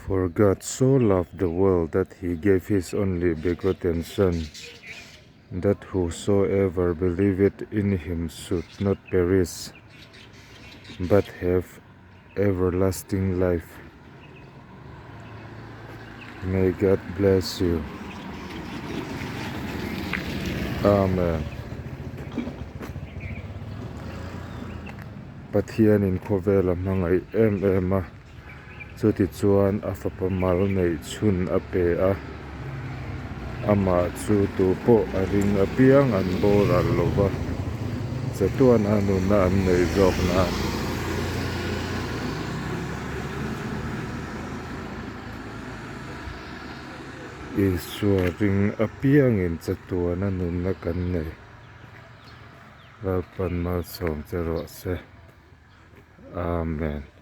For God so loved the world that he gave his only begotten Son, that whosoever believeth in him should not perish, but have everlasting life. May God bless you. Amen. Pathianin kovela mangai em chuti chuan a fapamal nei chhun a pe a ama chu tu po a ring a piang an bor a lova chatuan anu na an nei jok na Isua ring a piang in chatuan anu na kan nei Rapan mal som chero se Amen.